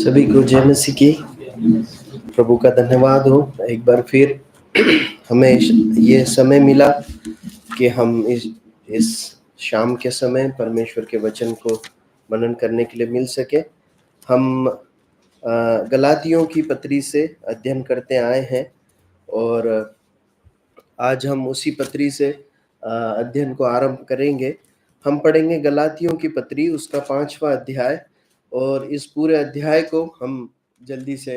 सभी को जय मसीह की। प्रभु का धन्यवाद हो एक बार फिर हमें ये समय मिला कि हम इस शाम के समय परमेश्वर के वचन को मनन करने के लिए मिल सके। हम गलातियों की पत्री से अध्ययन करते आए हैं और आज हम उसी पत्री से अध्ययन को आरंभ करेंगे। हम पढ़ेंगे गलातियों की पत्री, उसका 5वां अध्याय, और इस पूरे अध्याय को हम जल्दी से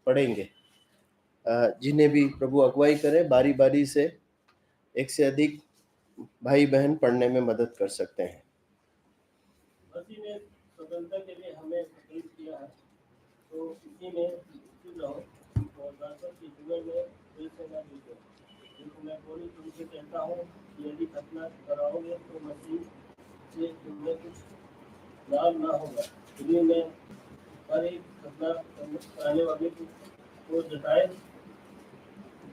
पढ़ेंगे। जिन्हें भी प्रभु अगुवाई करें, बारी बारी से एक से अधिक भाई बहन पढ़ने में मदद कर सकते हैं। मसीह ने स्वतंत्रता के लिए हमें प्रेरित किया है, तो इसी में स्थिर रहो और दासों के जीवन में दिल से न जीतो। क्योंकि मैं बोली तुमसे कहता हूँ कि यदि खतना कराओगे तो मसीह से तुम्हें कुछ लाभ ना होगा। इसलिए मैं हर एक खतना कराने वाले को जताए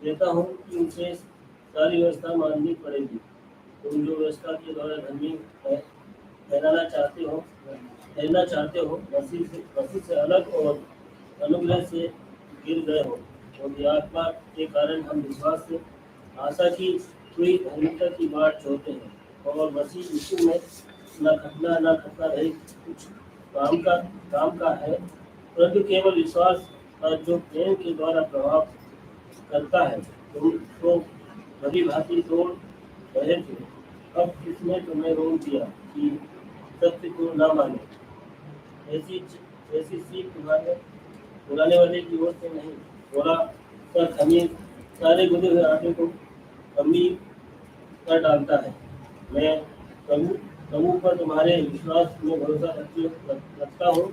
देता हूँ कि उनसे सारी व्यवस्था माननी पड़ेगी। तुम जो व्यवस्था के द्वारा धर्मी है ठहरना चाहते हो, मसीह से अलग और अनुग्रह से गिर गए हो। और आत्मा के कारण हम विश्वास से आशा की हुई धर्मिकता की बात छोड़ते हैं और मसीह यीशु में न खतना रहित कुछ काम का है, परंतु केवल विश्वास का जो प्रेम के द्वारा प्रभाव करता है। तुम तो भली भांति दौड़ रहे थे, अब किसने तुम्हें रोक दिया कि सत्य को न माने। ऐसी सीख बुलाने वाले की ओर से नहीं, थोड़ा पर हमें सारे गुदे हुए आटे को कमी कर डालता है। मैं प्रभु पर तुम्हारे विश्वास में भरोसा रखता हूँ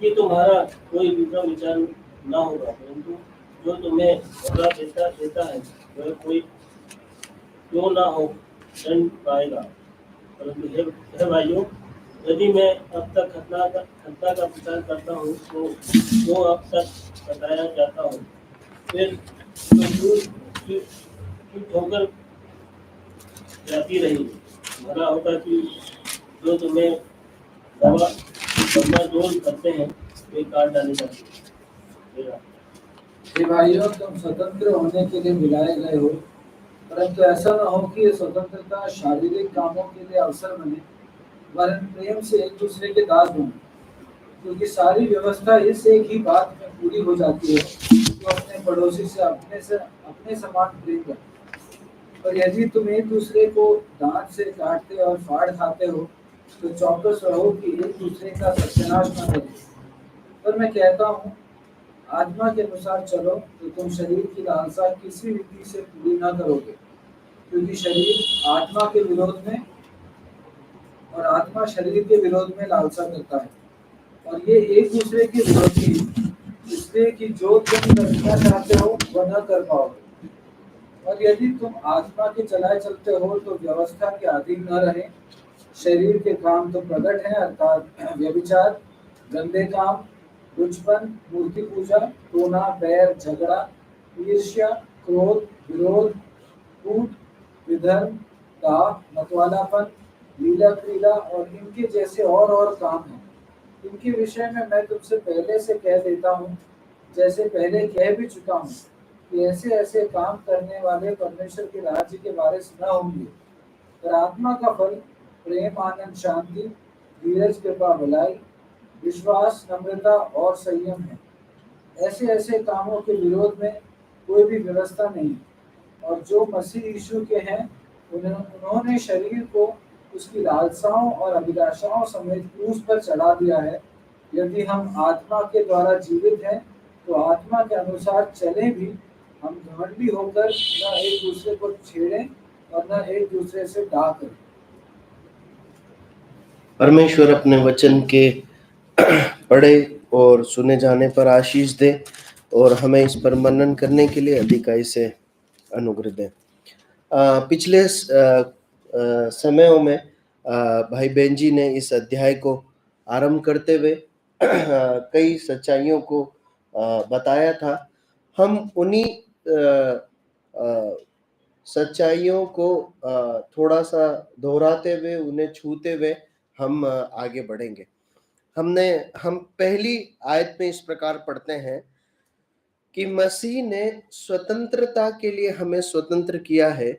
कि तुम्हारा कोई विक्रम विचार न होगा, परंतु जो तुम्हें धोखा देता है वह कोई क्यों ना हो दंड पाएगा। परंतु हे भाइयों, यदि मैं अब तक खतना का प्रचार करता हूँ तो अब तक बताया जाता हूँ, फिर तो चूक होकर जाती रही। भला होता कि जो तुम्हें दबादोल करते हैं वे काट डाले जाते। हे भाइयों, तुम स्वतंत्र होने के लिए बुलाए गए हो, परंतु ऐसा न हो कि ये स्वतंत्रता शारीरिक कामों के लिए अवसर बने, वरन प्रेम से एक दूसरे के दास बने। क्योंकि सारी व्यवस्था इस एक ही बात में पूरी हो जाती है, तो अपने पड़ोसी से अपने समान प्रेम करो। और यदि तुम एक दूसरे को दांत से काटते और फाड़ खाते हो, तो चौकस रहो कि एक दूसरे का सत्यानाश न करो। पर मैं कहता हूँ, आत्मा के अनुसार चलो, तो तुम शरीर की लालसा किसी रीति से पूरी न करोगे। क्योंकि शरीर आत्मा के विरोध में और आत्मा शरीर के विरोध में लालसा करता है, और ये एक दूसरे के विरोधी है, इसलिए कि जो तुम करना चाहते हो वह न कर पाओगे। और यदि तुम आत्मा के चलाए चलते हो तो व्यवस्था के अधीन न रहे। शरीर के काम तो प्रकट है, अर्थात व्यभिचार, गंदे काम, दुष्पन, मूर्ति पूजा, टोना, बैर, झगड़ा, ईर्ष्या, क्रोध, विरोध, कूट, विधर्म, दाह, मतवालापन, लीला क्रीड़ा और इनके जैसे और काम हैं। इनके विषय में मैं तुमसे पहले से कह देता हूँ, जैसे पहले कह भी चुका हूँ, कि ऐसे काम करने वाले परमेश्वर के राज्य के वारिस न होंगे। पर आत्मा का फल प्रेम, आनंद, शांति, धीरज, कृपा, भलाई, विश्वास, नम्रता और संयम है। ऐसे कामों के विरोध में कोई भी व्यवस्था नहीं। और जो मसीह यीशु के हैं, उन्होंने शरीर को उसकी लालसाओं और अभिलाषाओं समेत क्रूस पर चढ़ा दिया है। यदि हम आत्मा के द्वारा जीवित हैं, तो आत्मा के अनुसार चले भी। हम घमंडी होकर न एक दूसरे को छेड़ें और न एक दूसरे से डाह करें। परमेश्वर अपने वचन के पढ़े और सुने जाने पर आशीष दे और हमें इस पर मनन करने के लिए अधिकाई से अनुग्रह दे। पिछले समयों में भाई बहन जी ने इस अध्याय को आरंभ करते हुए कई सच्चाइयों को बताया था। हम उन्हीं सच्चाइयों को थोड़ा सा दोहराते हुए, उन्हें छूते हुए हम आगे बढ़ेंगे। हम पहली आयत में इस प्रकार पढ़ते हैं कि मसीह ने स्वतंत्रता के लिए हमें स्वतंत्र किया है,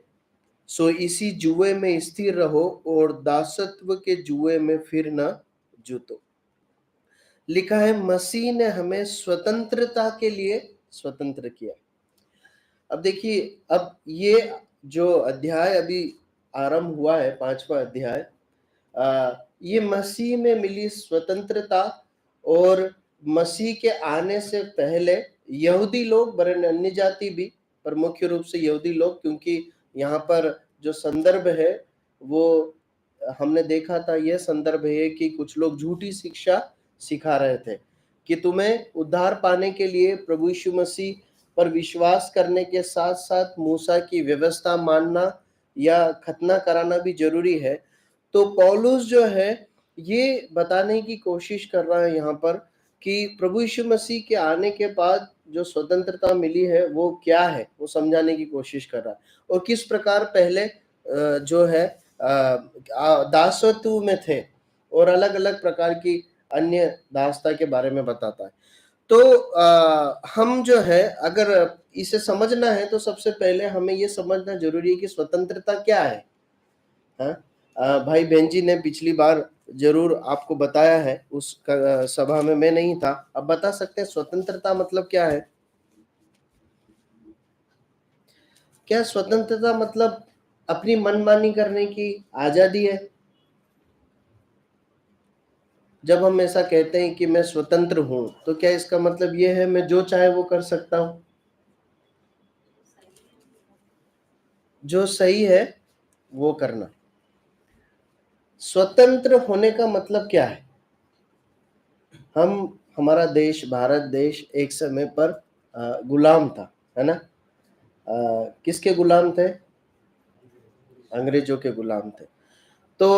सो इसी जुए में स्थिर रहो और दासत्व के जुए में फिर न जूतो। लिखा है मसीह ने हमें स्वतंत्रता के लिए स्वतंत्र किया। अब देखिए, अब ये जो अध्याय अभी आरंभ हुआ है, 5वां अध्याय, ये मसीह में मिली स्वतंत्रता और मसीह के आने से पहले यहूदी लोग, वरन अन्य जाति भी, पर मुख्य रूप से यहूदी लोग, क्योंकि यहाँ पर जो संदर्भ है वो हमने देखा था, यह संदर्भ है कि कुछ लोग झूठी शिक्षा सिखा रहे थे कि तुम्हें उद्धार पाने के लिए प्रभु यीशु मसीह पर विश्वास करने के साथ साथ मूसा की व्यवस्था मानना या खतना कराना भी जरूरी है। तो पौलुस जो है ये बताने की कोशिश कर रहा है यहाँ पर कि प्रभु यीशु मसीह के आने के बाद जो स्वतंत्रता मिली है वो क्या है, वो समझाने की कोशिश कर रहा है, और किस प्रकार पहले जो है दासत्व में थे और अलग अलग प्रकार की अन्य दासता के बारे में बताता है। तो हम जो है अगर इसे समझना है तो सबसे पहले हमें ये समझना जरूरी है कि स्वतंत्रता क्या है। भाई बहन जी ने पिछली बार जरूर आपको बताया है, उस सभा में मैं नहीं था। अब बता सकते हैं स्वतंत्रता मतलब क्या है? क्या स्वतंत्रता मतलब अपनी मनमानी करने की आजादी है? जब हम ऐसा कहते हैं कि मैं स्वतंत्र हूं तो क्या इसका मतलब यह है मैं जो चाहे वो कर सकता हूं? जो सही है वो करना। स्वतंत्र होने का मतलब क्या है? हमारा देश, भारत देश, एक समय पर गुलाम था, है ना? किसके गुलाम थे? अंग्रेजों के गुलाम थे। तो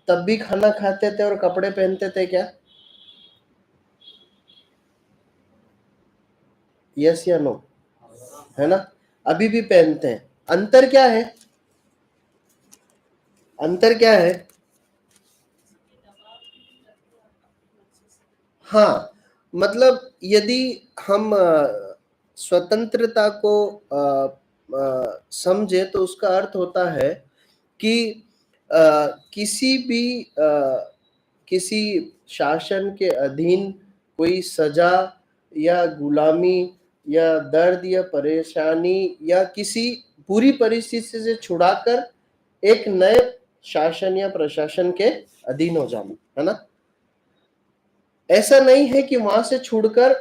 तब भी खाना खाते थे और कपड़े पहनते थे क्या? यस या नो? है ना? अभी भी पहनते हैं। अंतर क्या है? अंतर क्या है? हाँ, मतलब यदि हम स्वतंत्रता को समझे तो उसका अर्थ होता है कि किसी भी किसी शासन के अधीन कोई सजा या गुलामी या दर्द या परेशानी या किसी बुरी परिस्थिति से छुड़ाकर एक नए शासन या प्रशासन के अधीन हो जाना, है ना? ऐसा नहीं है कि वहां से छुड़कर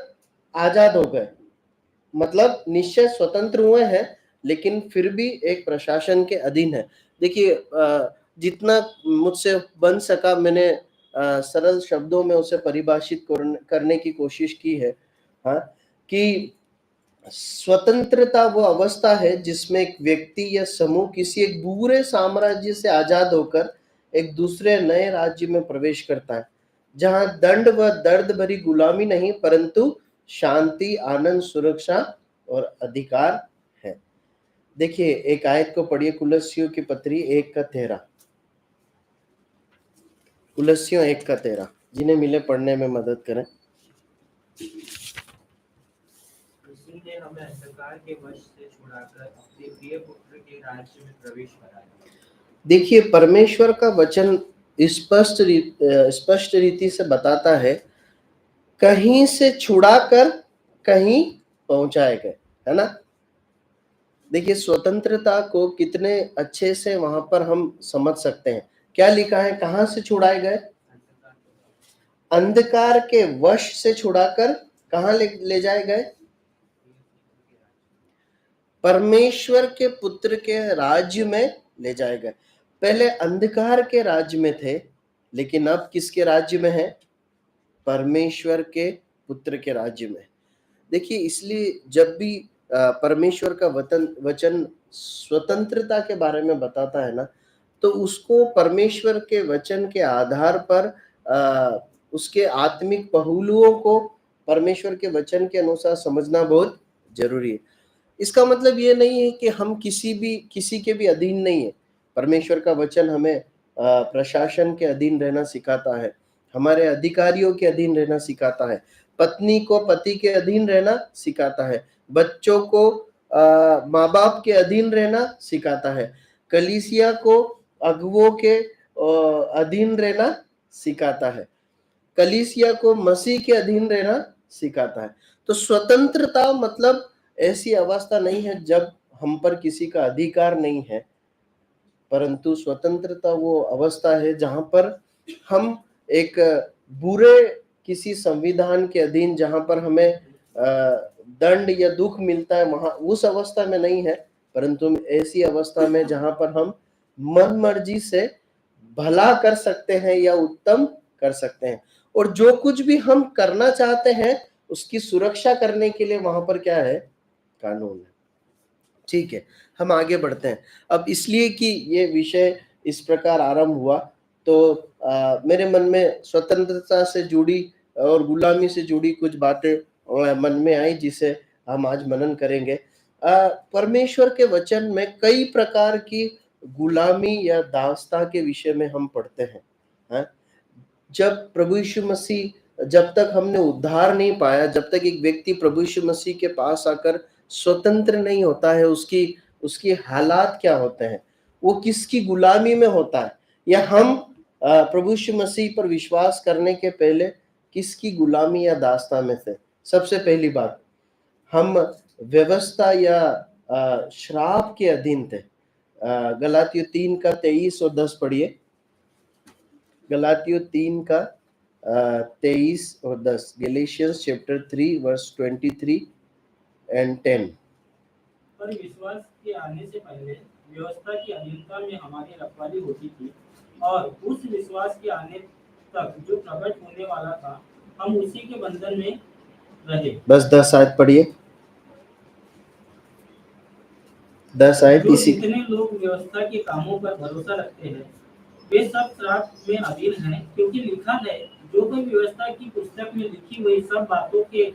आजाद हो गए, मतलब निश्चय स्वतंत्र हुए हैं लेकिन फिर भी एक प्रशासन के अधीन है। देखिए, जितना मुझसे बन सका मैंने सरल शब्दों में उसे परिभाषित करने की कोशिश की है। हाँ, कि स्वतंत्रता वो अवस्था है जिसमें एक व्यक्ति या समूह किसी एक बुरे साम्राज्य से आजाद होकर एक दूसरे नए राज्य में प्रवेश करता है, जहां दंड व दर्द भरी गुलामी नहीं परंतु शांति, आनंद, सुरक्षा और अधिकार है। देखिए, एक आयत को पढ़िए, कुलस्सियों की पत्री 1:13। कुलस्सियों 1:13, जिन्हें मिले पढ़ने में मदद करें। ने हमें अंधकार के वश से छुड़ाकर अपने प्रिय पुत्र के राज्य में प्रवेश कराया। देखिए, परमेश्वर का वचन स्पष्ट रीति से बताता है, कहीं से छुड़ाकर कहीं पहुंचाए गए, है ना? देखिए, स्वतंत्रता को कितने अच्छे से वहां पर हम समझ सकते हैं। क्या लिखा है? कहां से छुड़ाए गए? अंधकार के वश से छुड़ाकर कहां ले जाए गए? परमेश्वर के पुत्र के राज्य में ले जाए गए। पहले अंधकार के राज्य में थे, लेकिन अब किसके राज्य में है? परमेश्वर के पुत्र के राज्य में। देखिए, इसलिए जब भी परमेश्वर का वचन स्वतंत्रता के बारे में बताता है ना, तो उसको परमेश्वर के वचन के आधार पर उसके आत्मिक पहलुओं को परमेश्वर के वचन के अनुसार समझना बहुत जरूरी है। इसका मतलब ये नहीं है कि हम किसी के भी अधीन नहीं है। परमेश्वर का वचन हमें प्रशासन के अधीन रहना सिखाता है, हमारे अधिकारियों के अधीन रहना सिखाता है, पत्नी को पति के अधीन रहना सिखाता है, बच्चों को माँ बाप के अधीन रहना सिखाता है, कलीसिया को अगुवों के अधीन रहना सिखाता है, कलीसिया को मसीह के अधीन रहना सिखाता है। तो स्वतंत्रता मतलब ऐसी अवस्था नहीं है जब हम पर किसी का अधिकार नहीं है, परंतु स्वतंत्रता वो अवस्था है जहां पर हम एक बुरे किसी संविधान के अधीन, जहां पर हमें दंड या दुख मिलता है, वहां उस अवस्था में नहीं है, परंतु ऐसी अवस्था में जहां पर हम मन मर्जी से भला कर सकते हैं या उत्तम कर सकते हैं, और जो कुछ भी हम करना चाहते हैं उसकी सुरक्षा करने के लिए वहां पर क्या है, कानून है। ठीक है, हम आगे बढ़ते हैं। अब इसलिए कि ये विषय इस प्रकार आरंभ हुआ, तो मेरे मन में स्वतंत्रता से जुड़ी और गुलामी से जुड़ी कुछ बातें मन में आई, जिसे हम आज मनन करेंगे। परमेश्वर के वचन में कई प्रकार की गुलामी या दासता के विषय में हम पढ़ते हैं। जब प्रभु यीशु मसीह, जब तक हमने उद्धार नहीं पाया, जब तक एक व्यक्ति प्रभु यीशु मसीह के पास आकर स्वतंत्र नहीं होता है, उसकी हालात क्या होते हैं, वो किसकी गुलामी में होता है, या हम प्रभु यीशु मसीह पर विश्वास करने के पहले किसकी गुलामी या दास्ता में थे। सबसे पहली बात, हम व्यवस्था या श्राप के अधीन थे। गलातियों 3 का 23 और 10 पढ़िए। गलातियों 3 का 23 और 10। Galatians chapter 3 verse 23 and 10। पर विश्वास के आने से पहले व्यवस्था की अधीनता में हमारी रखवाली होती थी, और उस विश्वास के आने तक जो प्रकट होने वाला था, हम उसी के बंधन में रहे। बस 10 आयत पढ़िए, 10 आयत। जो इसी जितने लोग व्यवस्था के कामों पर भरोसा रखते हैं वे सब श्राप में अधीन हैं, क्योंकि लिखा है, जो कोई व्यवस्था की पुस्तक में लिखी हुई सब बातों के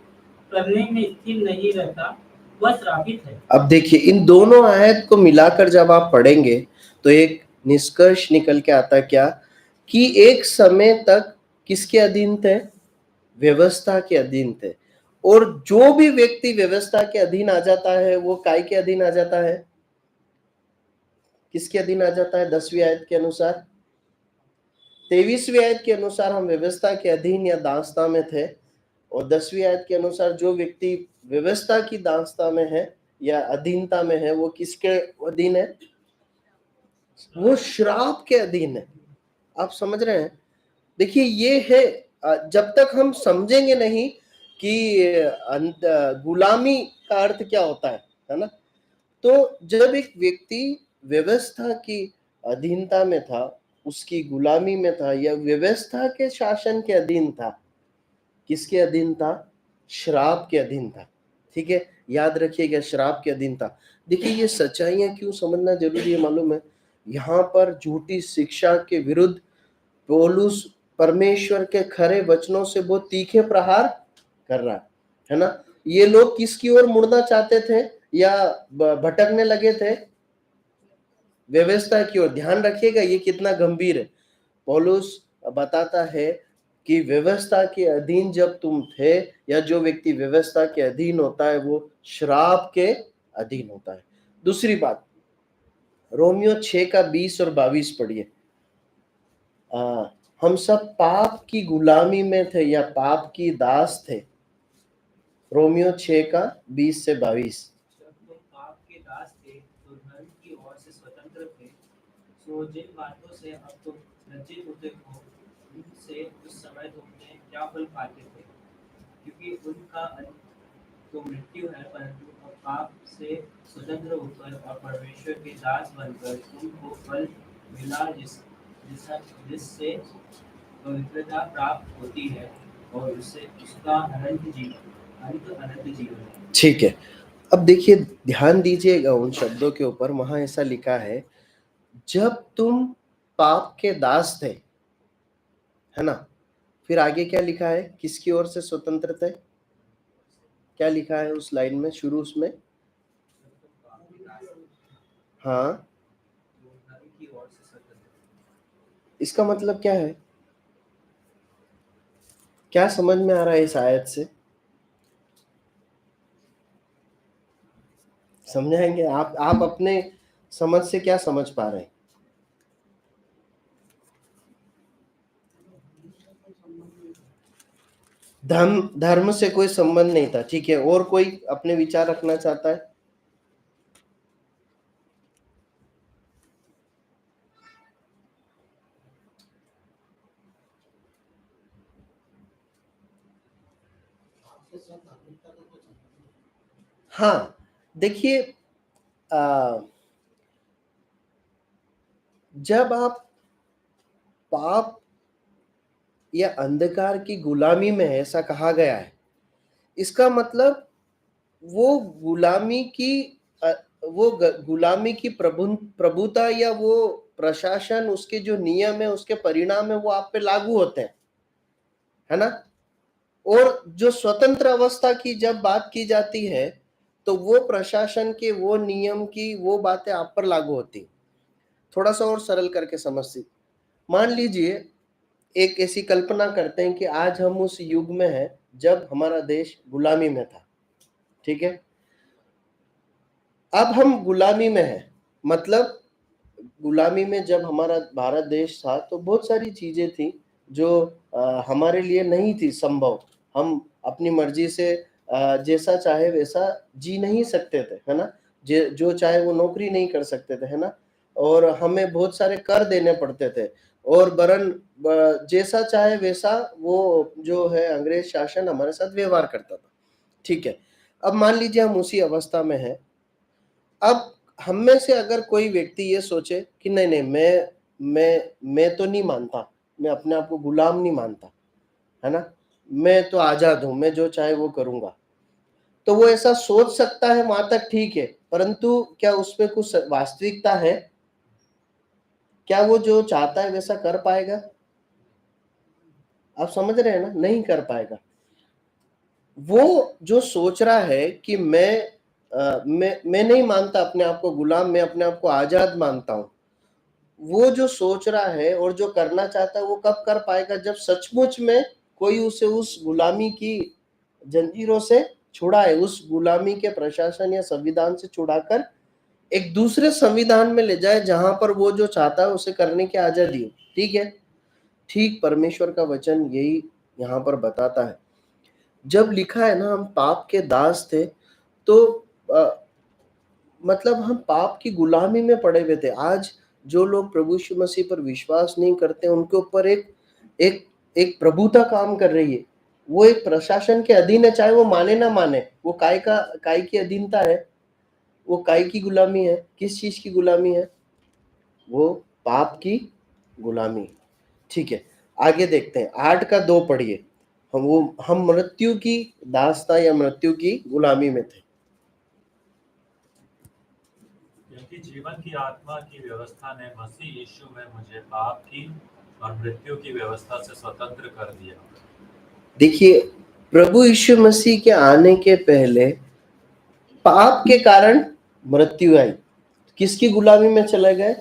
करने में स्थिर नहीं रहता वह श्रापित है। अब देखिए, इन दोनों आयत को मिलाकर जब आप पढ़ेंगे तो एक निष्कर्ष निकल के आता क्या, कि एक समय तक किसके अधीन थे, व्यवस्था के अधीन थे, और जो भी व्यक्ति व्यवस्था के अधीन आ जाता है वो काय के अधीन आ जाता है, किसके अधीन आ जाता है। 10वीं आयत के अनुसार, 23वीं आयत के अनुसार हम व्यवस्था के अधीन या दासता में थे, और 10वीं आयत के अनुसार जो व्यक्ति व्यवस्था की दासता में है या अधीनता में है वो किसके अधीन है, वो श्राप के अधीन है। आप समझ रहे हैं। देखिए ये है, जब तक हम समझेंगे नहीं कि गुलामी का अर्थ क्या होता है ना, तो जब एक व्यक्ति व्यवस्था की अधीनता में था, उसकी गुलामी में था, या व्यवस्था के शासन के अधीन था, किसके अधीन था, श्राप के अधीन था। ठीक है, याद रखिएगा, श्राप के अधीन था। देखिए ये सच्चाइयां क्यों समझना जरूरी है मालूम है, यहाँ पर झूठी शिक्षा के विरुद्ध पौलुस परमेश्वर के खरे वचनों से बहुत तीखे प्रहार कर रहा है ना। ये लोग किसकी ओर मुड़ना चाहते थे या भटकने लगे थे, व्यवस्था की ओर। ध्यान रखिएगा ये कितना गंभीर है। पौलुस बताता है कि व्यवस्था के अधीन जब तुम थे, या जो व्यक्ति व्यवस्था के अधीन होता है वो श्राप के अधीन होता है। दूसरी बात, रोमियो 6 का 20 और 22 पढ़िए। हम सब पाप की गुलामी में थे या पाप की दास थे। रोमियो 6 का 20 से 22। जब तुम पाप के दास थे तो धर्म की ओर से स्वतंत्र थे, सो जिन बातों से अब तुम लज्जित होते हो उनसे उस समय तुमने क्या फल पाते थे, क्योंकि उनका अंत तो मृत्यु है, परंतु अब पाप से स्वतंत्र होकर और परमेश्वर के दास बनकर तुमको फल मिला जिससे पवित्रता प्राप्त होती है, और उससे उसका अनंत जीवन है। ठीक है, अब देखिए ध्यान दीजिएगा उन शब्दों के ऊपर। वहां ऐसा लिखा है, जब तुम पाप के दास थे, है ना, फिर आगे क्या लिखा है, किसकी ओर से स्वतंत्र थे, क्या लिखा है उस लाइन में शुरू उसमें। हाँ, इसका मतलब क्या है, क्या समझ में आ रहा है इस आयत से? समझाएंगे आप अपने समझ से क्या समझ पा रहे हैं? धर्म से कोई संबंध नहीं था, ठीक है। और कोई अपने विचार रखना चाहता है? हाँ, देखिए, जब आप पाप या अंधकार की गुलामी में है, ऐसा कहा गया है, इसका मतलब वो गुलामी की गुलामी की प्रभुता या वो प्रशासन, उसके जो नियम है, उसके परिणाम है, वो आप पे लागू होते हैं, है ना। और जो स्वतंत्र अवस्था की जब बात की जाती है, तो वो प्रशासन के, वो नियम की, वो बातें आप पर लागू होती। थोड़ा सा और सरल करके समझती, मान लीजिए एक ऐसी कल्पना करते हैं कि आज हम उस युग में हैं जब हमारा देश गुलामी में था, ठीक है। अब हम गुलामी में हैं, मतलब गुलामी में जब हमारा भारत देश था तो बहुत सारी चीजें थी जो हमारे लिए नहीं थी संभव। हम अपनी मर्जी से जैसा चाहे वैसा जी नहीं सकते थे, है ना। जो चाहे वो नौकरी नहीं कर सकते थे, है ना। और हमें बहुत सारे कर देने पड़ते थे, और बरन जैसा चाहे वैसा वो जो है अंग्रेज शासन हमारे साथ व्यवहार करता था, ठीक है। अब मान लीजिए हम उसी अवस्था में हैं। अब हम में से अगर कोई व्यक्ति ये सोचे कि नहीं नहीं, मैं तो नहीं मानता, मैं अपने आप को गुलाम नहीं मानता, है ना, मैं तो आजाद हूं, मैं जो चाहे वो करूंगा, तो वो ऐसा सोच सकता है, वहां तक ठीक है। परंतु क्या उसमें कुछ वास्तविकता है? क्या वो जो चाहता है वैसा कर पाएगा? आप समझ रहे हैं ना, नहीं कर पाएगा। वो जो सोच रहा है कि मैं नहीं मानता अपने आप को गुलाम, मैं अपने आप को आजाद मानता हूं, वो जो सोच रहा है और जो करना चाहता है, वो कब कर पाएगा? जब सचमुच में कोई उसे उस गुलामी की जंजीरों से छुड़ाए, उस गुलामी के प्रशासन या संविधान से छुड़ाकर एक दूसरे संविधान में ले जाए, जहां पर वो जो चाहता है उसे करने की आजादी हो, ठीक है। ठीक परमेश्वर का वचन यही यहाँ पर बताता है। जब लिखा है ना, हम पाप के दास थे, तो मतलब हम पाप की गुलामी में पड़े हुए थे। आज जो लोग प्रभु यीशु मसीह पर विश्वास नहीं करते, उनके ऊपर एक एक एक प्रभुता काम कर रही है। वो एक प्रशासन के अधीन है, चाहे वो माने ना माने। वो काय की अधीनता है? वो काय की गुलामी है? किस चीज की गुलामी है? वो पाप की गुलामी, ठीक है। आगे देखते हैं, 8 का 2 पढ़िए। हम मृत्यु की दासता या मृत्यु की गुलामी में थे। क्योंकि जीवन की आत्मा की व्यवस्था ने मसीह यीशु में मुझे पाप की और मृत्यु की व्यवस्था से स्वतंत्र कर दिया। देखिए, प्रभु यीशु मसीह के आने के पहले पाप के कारण मृत्यु आई। किसकी गुलामी में चले गए?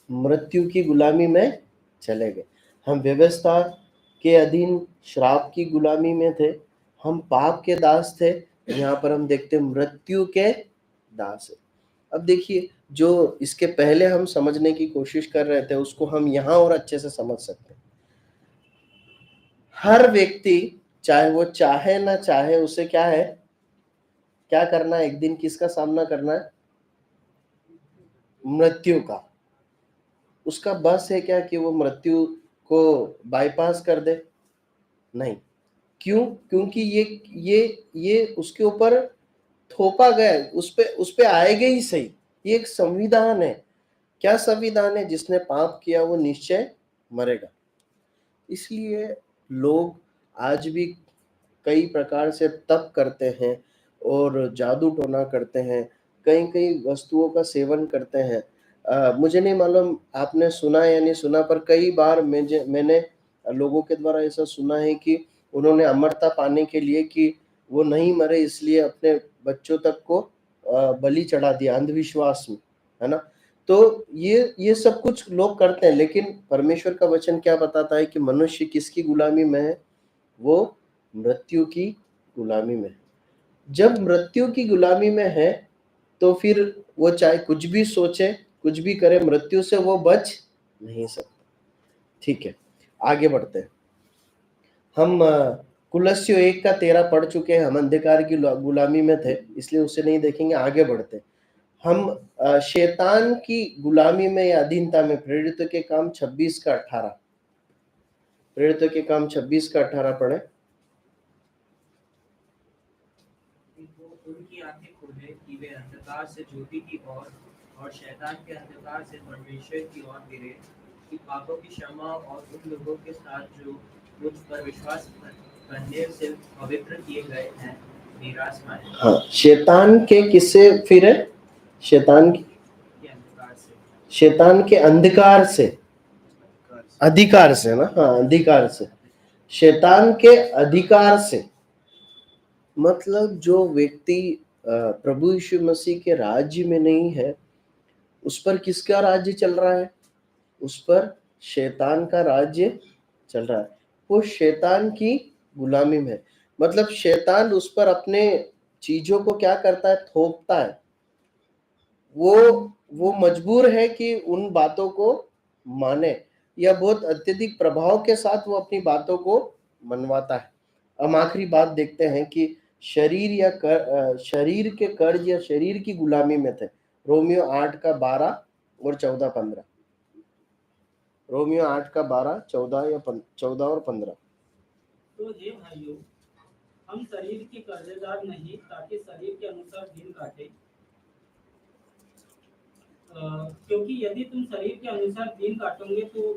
मृत्यु की गुलामी में चले गए। हम व्यवस्था के अधीन श्राप की गुलामी में थे, हम पाप के दास थे। यहाँ पर हम देखते मृत्यु के दास है। अब देखिए, जो इसके पहले हम समझने की कोशिश कर रहे थे, उसको हम यहाँ और अच्छे से समझ सकते हैं। हर व्यक्ति, चाहे वो चाहे ना चाहे, उसे क्या है, क्या करना है? एक दिन किसका सामना करना है? मृत्यु का। उसका बस है क्या कि वो मृत्यु को बाईपास कर दे? नहीं। क्यों? क्योंकि ये उसके ऊपर थोपा गया है, उस पे आएगा ही सही। ये एक संविधान है। क्या संविधान है? जिसने पाप किया वो निश्चय मरेगा। इसलिए लोग आज भी कई प्रकार से तप करते हैं और जादू टोना करते हैं, कई कई वस्तुओं का सेवन करते हैं। मुझे नहीं मालूम आपने सुना या नहीं सुना, पर कई बार मैंने लोगों के द्वारा ऐसा सुना है कि उन्होंने अमरता पाने के लिए, कि वो नहीं मरे इसलिए अपने बच्चों तक को बलि चढ़ा दिया, अंधविश्वास में, है ना। तो ये सब कुछ लोग करते हैं, लेकिन परमेश्वर का वचन क्या बताता है कि मनुष्य किसकी गुलामी में है? वो मृत्यु की गुलामी में। जब मृत्यु की गुलामी में है तो फिर वो चाहे कुछ भी सोचे, कुछ भी करे, मृत्यु से वो बच नहीं सकता। ठीक है, आगे बढ़ते हैं। हम कुलस्यो 1:13 पढ़ चुके हैं। हम अंधकार की गुलामी में थे, इसलिए उसे नहीं देखेंगे, आगे बढ़ते हैं। हम शैतान की गुलामी में या अधीनता में, प्रेरितों के काम 26:18, प्रेरितों के काम 26:18 पढ़े। उनकी आंखें खोले कि वे अंधकार से ज्योति की ओर और शैतान के अंधकार से परमेश्वर की ओर गिरे, कि पापों की क्षमा और उन लोगों के साथ जो मुझ पर विश्वास करने से पवित्र किए गए हैं निराश पाए। हाँ, शैतान के किससे फिर है? शैतान के अंधकार से, शैतान के अंधकार से, अधिकार से ना, हाँ अधिकार से, शैतान के अधिकार से। मतलब जो व्यक्ति प्रभु यीशु मसीह के राज्य में नहीं है, उस पर किसका राज्य चल रहा है? उस पर शैतान का राज्य चल रहा है। वो शैतान की गुलामी में है। मतलब शैतान उस पर अपने चीजों को क्या करता है? थोपता है। वो मजबूर है कि उन बातों को माने, या बहुत अत्यधिक प्रभाव के साथ वो अपनी बातों को मनवाता है। हम आखिरी बात देखते हैं कि शरीर के कर्ज या शरीर की गुलामी में थे। रोमियो 8:12 और 14-15। रोमियो 8:12, 14 और 15। तो हे भाइयों, हम शरीर के कर्जदार नहीं, ताकि शरीर के अनुसार दिन काटे। क्योंकि यदि तुम शरीर के अनुसार दिन काटोगे तो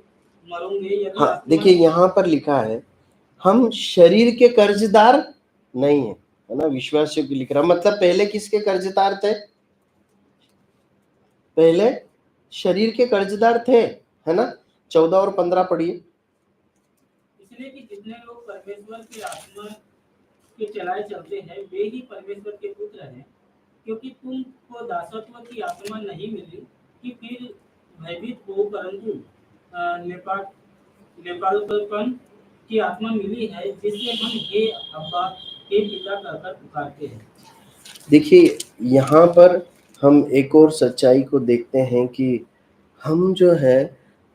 मरोगे। यदि हाँ, देखिए यहाँ पर लिखा है हम शरीर के कर्जदार नहीं है ना, विश्वासियों की लिख रहा। मतलब पहले किसके कर्जदार थे? पहले शरीर के कर्जदार थे, है ना। 14 और 15 पढ़िए। इसलिए कि जितने लोग परमेश्वर की आत्मा के चलाए चलते हैं, वे ही परमेश्वर के पुत्र हैं। क्योंकि तुमको दासत्व की आत्मा नहीं मिली कि फिर भयभीत हो, परंतु नेपालपन की आत्मा मिली है, जिससे हम हे अब्बा, हे पिता कहकर पुकारते हैं। देखिए यहाँ पर हम एक और सच्चाई को देखते हैं कि हम जो है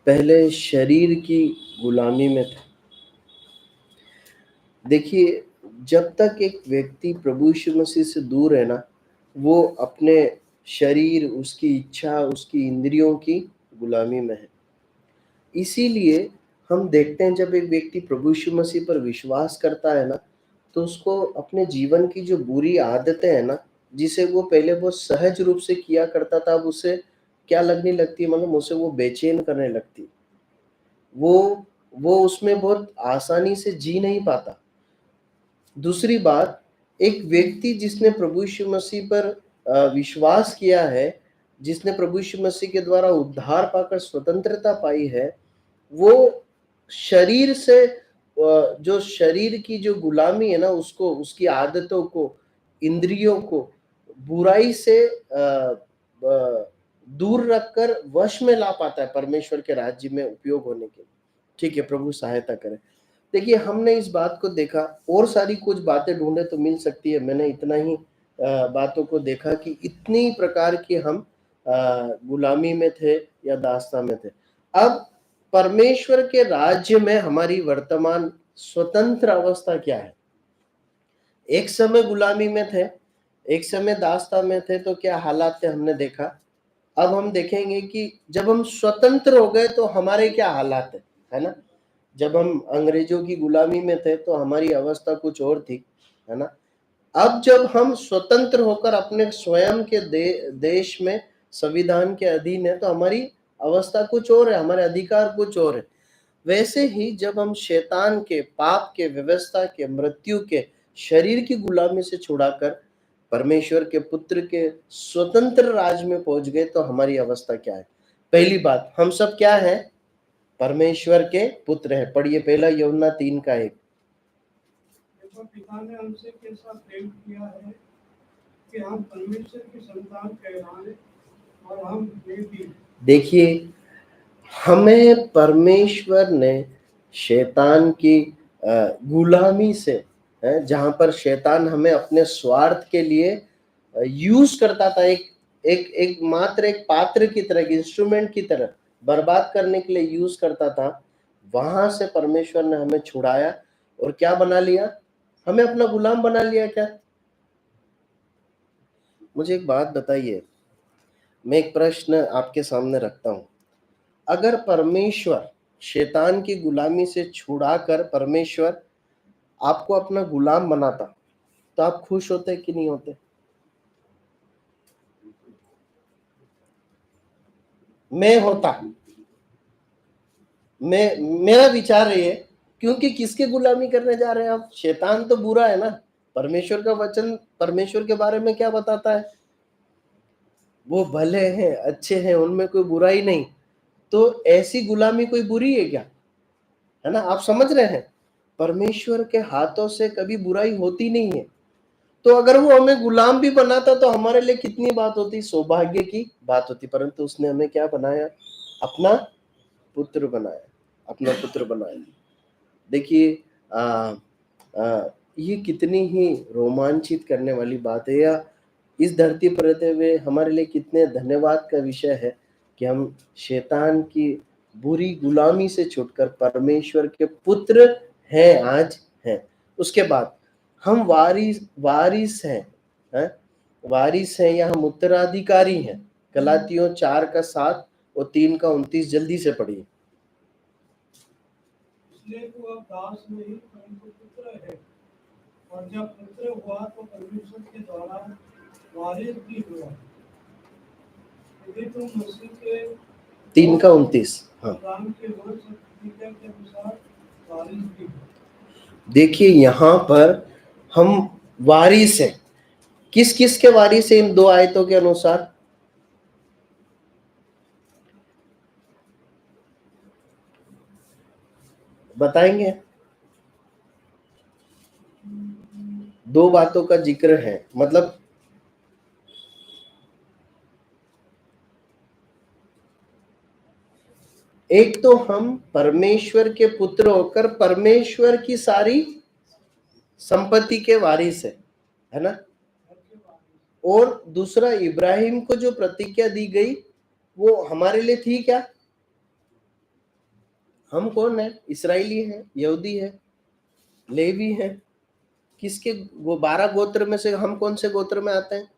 पहले शरीर की गुलामी में थे। देखिए जब तक एक व्यक्ति प्रभु यीशु मसीह से दूर है ना, वो अपने शरीर, उसकी इच्छा, उसकी इंद्रियों की गुलामी में है। इसीलिए हम देखते हैं जब एक व्यक्ति प्रभु यीशु मसीह पर विश्वास करता है ना, तो उसको अपने जीवन की जो बुरी आदतें हैं ना, जिसे वो पहले बहुत सहज रूप से किया करता था, अब उसे क्या लगने लगती है? मतलब उसे वो बेचैन करने लगती है। वो उसमें बहुत आसानी से जी नहीं पाता। दूसरी बात, एक व्यक्ति जिसने प्रभु यीशु मसीह पर विश्वास किया है, जिसने प्रभु यीशु मसीह के द्वारा उद्धार पाकर स्वतंत्रता पाई है, वो शरीर से जो शरीर की जो गुलामी है ना, उसको, उसकी आदतों को, इंद्रियों को बुराई से दूर रखकर वश में ला पाता है परमेश्वर के राज्य में उपयोग होने के लिए। ठीक है, प्रभु सहायता करे। देखिए हमने इस बात को देखा, और सारी कुछ बातें ढूंढे तो मिल सकती है। मैंने इतना ही बातों को देखा कि इतनी प्रकार की हम गुलामी में थे या दास्ता में थे। अब परमेश्वर के राज्य में हमारी वर्तमान स्वतंत्र अवस्था क्या है? एक समय गुलामी में थे, एक समय दास्ता में थे, तो क्या हालात थे हमने देखा। अब हम देखेंगे कि जब हम स्वतंत्र हो गए तो हमारे क्या हालात है ना। जब हम अंग्रेजों की गुलामी में थे तो हमारी अवस्था कुछ और थी, है ना। अब जब हम स्वतंत्र होकर अपने स्वयं के देश में संविधान के अधीन है, तो हमारी अवस्था कुछ और है, हमारे अधिकार कुछ और है। वैसे ही जब हम शैतान के, पाप के, व्यवस्था के, मृत्यु के, शरीर की गुलामी से छुड़ाकर परमेश्वर के पुत्र के स्वतंत्र राज में पहुंच गए, तो हमारी अवस्था क्या है? पहली बात, हम सब क्या है? परमेश्वर के पुत्र है। पढ़िए पहला यूहन्ना 3:1। देखो, पिता ने हमसे कैसा प्रेम किया है कि हम परमेश्वर की संतान कहलाएं, और हम ये भी। देखिए हमें परमेश्वर ने शैतान की गुलामी से, जहां पर शैतान हमें अपने स्वार्थ के लिए यूज करता था, एक मात्र एक पात्र की तरह, इंस्ट्रूमेंट की तरह बर्बाद करने के लिए यूज करता था, वहां से परमेश्वर ने हमें छुड़ाया और क्या बना लिया, हमें अपना गुलाम बना लिया। क्या? मुझे एक बात बताइए, मैं एक प्रश्न आपके सामने रखता हूं, अगर परमेश्वर शैतान की गुलामी से छुड़ाकर परमेश्वर आपको अपना गुलाम बनाता तो आप खुश होते कि नहीं होते? मैं होता। मेरा विचार ये है, क्योंकि किसके गुलामी करने जा रहे हैं आप? शैतान तो बुरा है ना। परमेश्वर का वचन परमेश्वर के बारे में क्या बताता है? वो भले हैं, अच्छे हैं, उनमें कोई बुराई नहीं। तो ऐसी गुलामी कोई बुरी है क्या? है ना, आप समझ रहे हैं? परमेश्वर के हाथों से कभी बुराई होती नहीं है। तो अगर वो हमें गुलाम भी बनाता तो हमारे लिए कितनी बात होती, सौभाग्य की बात होती। परंतु उसने हमें क्या बनाया? अपना पुत्र बनाया, अपना पुत्र बनाया। देखिए ये कितनी ही रोमांचित करने वाली बात है, या इस धरती पर रहते हुए हमारे लिए कितने धन्यवाद का विषय है कि हम शैतान की बुरी गुलामी से छूटकर परमेश्वर के पुत्र हैं, आज हैं। उसके बाद हम वारिस हैं, वारिस हैं या हम उत्तराधिकारी हैं। गलातियों 4:7 और 3:29 जल्दी से पढ़िए। इसलिए तो अब दास नहीं परंतु पुत्र है, और जब पुत्र हुआ तो परमेश्वर के द्वारा वारिस भी हुआ। यदि तुम मसीह के 3:29, हाँ। वरदान के वंश प्रतिज्ञा के अनुसार वारिस भी हो। देखिए यहाँ पर हम वारिस हैं। किस किस के वारिस हैं इन दो आयतों के अनुसार? बताएंगे? दो बातों का जिक्र है, मतलब एक तो हम परमेश्वर के पुत्र होकर परमेश्वर की सारी संपत्ति के वारिस है ना। और दूसरा, इब्राहिम को जो प्रतिज्ञा दी गई वो हमारे लिए थी क्या? हम कौन है? इस्राएली है, यहूदी है, लेवी है। किसके? वो 12 गोत्र में से हम कौन से गोत्र में आते हैं?